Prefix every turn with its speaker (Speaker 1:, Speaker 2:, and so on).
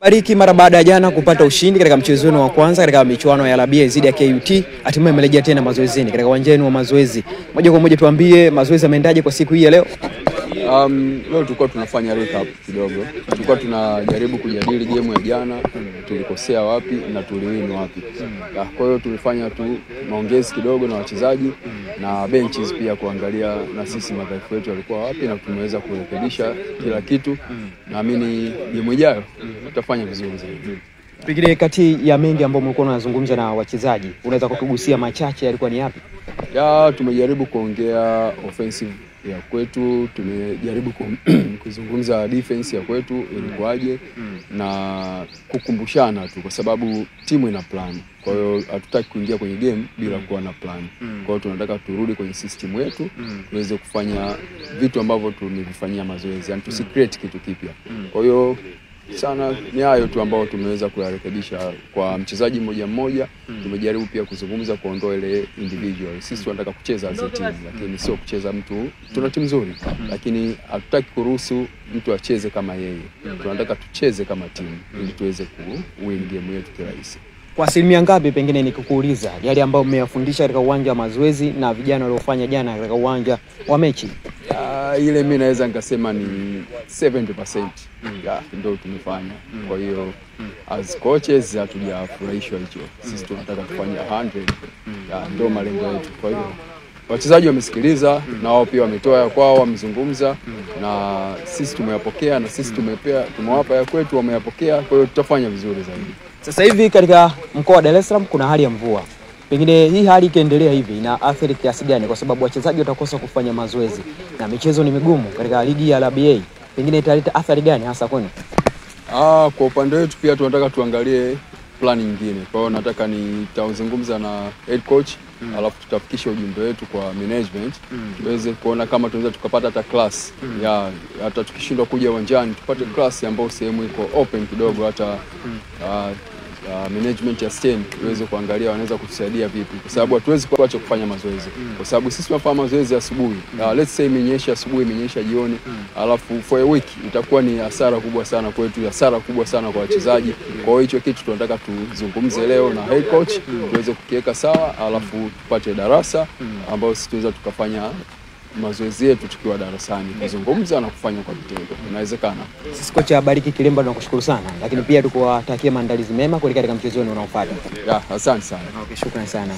Speaker 1: Bariki mara baada ya jana kupata ushindi katika mchezo wa kwanza katika michuano ya LBA dhidi ya KUT, hatimaye amerejea tena mazoezini katika uwanja wa mazoezi. Moja kwa moja tuambie mazoezi yameendaje kwa siku hii ya leo?
Speaker 2: Leo tulikuwa tunafanya recap kidogo. Tulikuwa tunajaribu kujadili game ya jana, tulikosea wapi na tuliwin wapi. Kwa hiyo tulifanya tu maongezi kidogo na wachezaji na benches pia kuangalia na sisi madhaifu yetu yalikuwa wapi na tumeweza kurekebisha kila kitu. Naamini game ijayo tutafanya vizuri zaidi.
Speaker 1: Pengine kati ya mengi ambayo mlikuwa mnazungumza na wachezaji, unaweza kutugusia machache yalikuwa ni yapi?
Speaker 2: Tumejaribu kuongea offensive ya kwetu, tumejaribu kuzungumza defense ya kwetu ilikuwaje na kukumbushana tu, kwa sababu timu ina plan. Kwa hiyo hatutaki kuingia kwenye game bila kuwa na plan. Kwa hiyo tunataka turudi kwenye system yetu, tuweze kufanya vitu ambavyo tumevifanyia mazoezi, yani tusicreate kitu kipya. Kwa hiyo sana ni hayo tu ambao tumeweza kuyarekebisha kwa mchezaji mmoja mmoja. Tumejaribu pia kuzungumza kuondoa ile individual. Sisi tunataka kucheza as a team, lakini sio kucheza mtu. Tuna timu nzuri, lakini hatutaki kuruhusu mtu acheze kama yeye. Tunataka tucheze kama timu ili tuweze kuwin game yetu kirahisi.
Speaker 1: Kwa asilimia ngapi pengine nikukuuliza yale ambayo mmeyafundisha katika uwanja wa mazoezi na vijana waliofanya jana katika uwanja wa mechi?
Speaker 2: Ile mimi naweza nikasema ni 70%. Ndio tumefanya. Kwa hiyo as coaches hatujafurahishwa hicho. Sisi tunataka kufanya 100. Ndio malengo yetu. Kwa hiyo wachezaji wamesikiliza na wao pia wametoa ya kwao, wamezungumza na sisi tumeyapokea na sisi tumewapa ya kwetu, wameyapokea. Kwa hiyo tutafanya vizuri zaidi.
Speaker 1: Sasa hivi katika mkoa wa Dar es Salaam kuna hali ya mvua. Pengine hii hali ikiendelea hivi na athari kiasi gani, kwa sababu wachezaji watakosa kufanya mazoezi na michezo ni migumu katika ligi ya LBA? Pengine italeta athari gani hasa kwenu?
Speaker 2: Kwa upande wetu pia tunataka tuangalie plan nyingine. Kwa hiyo nataka nitazungumza na head coach, alafu tutafikisha ujumbe wetu kwa management, tuweze kuona kama tunaweza tukapata hata class hata tukishindwa kuja uwanjani tupate class ambayo sehemu iko open kidogo, hata management ya stand iweze kuangalia wanaweza kutusaidia vipi, kwa sababu hatuwezi kuacha kufanya mazoezi, kwa sababu sisi tunafanya mazoezi asubuhi. Let's say imenyesha asubuhi, imenyesha jioni, alafu for a week itakuwa ni hasara kubwa sana kwetu, hasara kubwa sana kwa wachezaji. Kwa hiyo hicho kitu tunataka tuzungumze leo na head coach, tuweze kukiweka sawa, alafu tupate darasa ambao sisi tuweza tukafanya mazoezi yetu tukiwa darasani, kuzungumza na kufanya kwa vitendo. Inawezekana.
Speaker 1: Sisi kocha Bariki Kilemba tunakushukuru sana, lakini pia tukuwatakia maandalizi mema katika mchezo unaofuata.
Speaker 2: Asante sana.
Speaker 1: Shukrani sana.